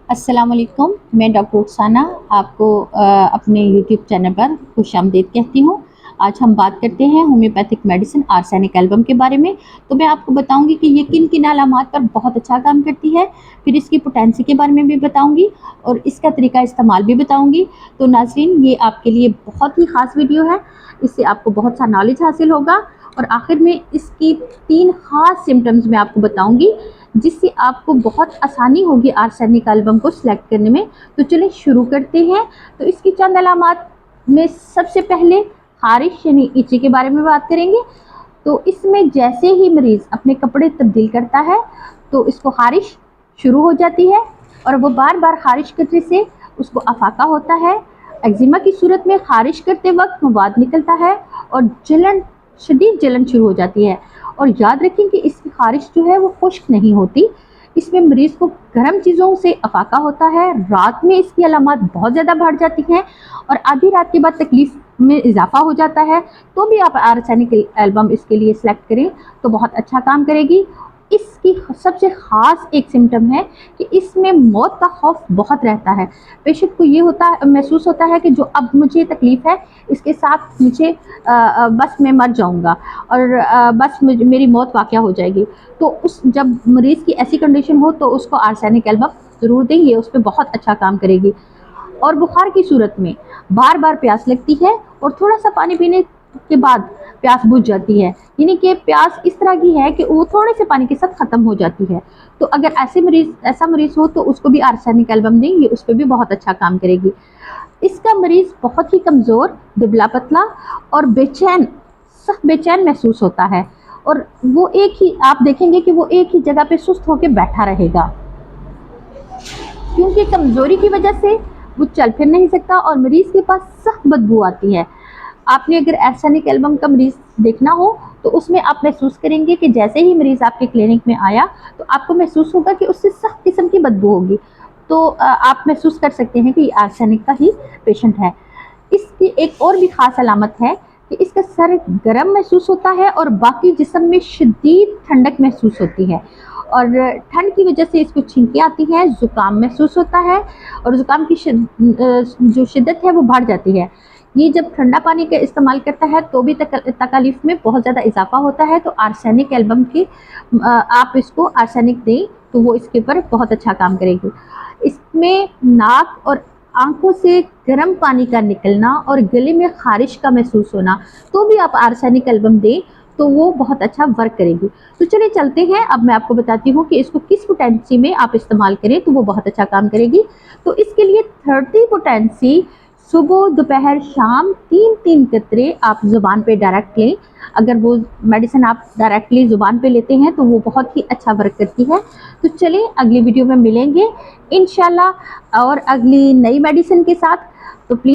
अस्सलाम वालेकुम। मैं डॉक्टर रुखसाना आपको अपने यूट्यूब चैनल पर खुशामदीद कहती हूँ। आज हम बात करते हैं होम्योपैथिक मेडिसिन आर्सेनिक एल्बम के बारे में। तो मैं आपको बताऊंगी कि ये किन किन अलामात पर बहुत अच्छा काम करती है, फिर इसकी पोटेंसी के बारे में भी बताऊंगी और इसका तरीका इस्तेमाल भी बताऊंगी। तो नाज़रीन, ये आपके लिए बहुत ही ख़ास वीडियो है, इससे आपको बहुत सा नॉलेज हासिल होगा और आखिर में इसकी 3 ख़ास सिम्टम्स मैं आपको बताऊंगी जिससे आपको बहुत आसानी होगी आर्सेनिक एल्बम को सिलेक्ट करने में। तो चलिए शुरू करते हैं। तो इसकी चंद अलामात में सबसे पहले खारिश यानी इची के बारे में बात करेंगे। तो इसमें जैसे ही मरीज़ अपने कपड़े तब्दील करता है तो इसको खारिश शुरू हो जाती है और वो बार बार खारिश करने से उसको अफाका होता है। एक्जिमा की सूरत में खारिश करते वक्त मवाद निकलता है और जलन, शदीद जलन शुरू हो जाती है। और याद रखें कि इसकी खारिश जो है वो खुश्क नहीं होती, इसमें मरीज़ को गर्म चीज़ों से अफाका होता है। रात में इसकी अलामात बहुत ज़्यादा बढ़ जाती हैं और आधी रात के बाद तकलीफ़ में इजाफा हो जाता है। तो भी आप आर्सेनिक एल्बम इसके लिए सेलेक्ट करें तो बहुत अच्छा काम करेगी। इसकी सबसे ख़ास एक सिम्टम है कि इसमें मौत का खौफ बहुत रहता है। पेशेंट को ये महसूस होता है कि जो अब मुझे तकलीफ़ है इसके साथ मुझे बस मैं मर जाऊंगा और बस मेरी मौत वाक़या हो जाएगी। तो जब मरीज़ की ऐसी कंडीशन हो तो उसको आर्सेनिक एल्बम ज़रूर दें, ये उस पर बहुत अच्छा काम करेगी। और बुखार की सूरत में बार बार प्यास लगती है और थोड़ा सा पानी पीने के बाद प्यास बुझ जाती है, यानी कि प्यास इस तरह की है कि वो थोड़े से पानी के साथ ख़त्म हो जाती है। तो अगर ऐसा मरीज़ हो तो उसको भी आर्सेनिक एल्बम दें, ये उस पर भी बहुत अच्छा काम करेगी। इसका मरीज़ बहुत ही कमज़ोर, दुबला पतला और सख्त बेचैन महसूस होता है और वो आप देखेंगे कि वो एक ही जगह पे सुस्त होकर बैठा रहेगा, क्योंकि कमज़ोरी की वजह से वो चल फिर नहीं सकता और मरीज़ के पास सख्त बदबू आती है। आपने अगर आर्सेनिक एल्बम का मरीज़ देखना हो तो उसमें आप महसूस करेंगे कि जैसे ही मरीज़ आपके क्लिनिक में आया तो आपको महसूस होगा कि उससे सख्त किस्म की बदबू होगी। तो आप महसूस कर सकते हैं कि ये आर्सेनिक का ही पेशेंट है। इसकी एक और भी ख़ास अलामत है कि इसका सर गर्म महसूस होता है और बाकी जिस्म में शदीद ठंडक महसूस होती है और ठंड की वजह से इसको छींकें आती हैं, ज़ुकाम महसूस होता है और ज़ुकाम की जो शिद्दत है वो बढ़ जाती है। ये जब ठंडा पानी का इस्तेमाल करता है तो भी तकालीफ में बहुत ज़्यादा इजाफा होता है। तो आर्सेनिक एल्बम की आप इसको आर्सेनिक दें तो वो इसके ऊपर बहुत अच्छा काम करेगी। इसमें नाक और आंखों से गर्म पानी का निकलना और गले में खारिश का महसूस होना, तो भी आप आर्सेनिक एल्बम दें तो वो बहुत अच्छा वर्क करेगी। तो चलिए चलते हैं, अब मैं आपको बताती हूँ कि इसको किस पोटेंसी में आप इस्तेमाल करें तो वो बहुत अच्छा काम करेगी। तो इसके लिए 30 पोटेंसी सुबह दोपहर शाम 3-3 कतरे आप ज़ुबान पे डायरेक्ट लें। अगर वो मेडिसिन आप डायरेक्टली ज़ुबान पे लेते हैं तो वो बहुत ही अच्छा वर्क करती है। तो चलिए अगली वीडियो में मिलेंगे इंशाल्लाह और अगली नई मेडिसिन के साथ। तो प्लीज़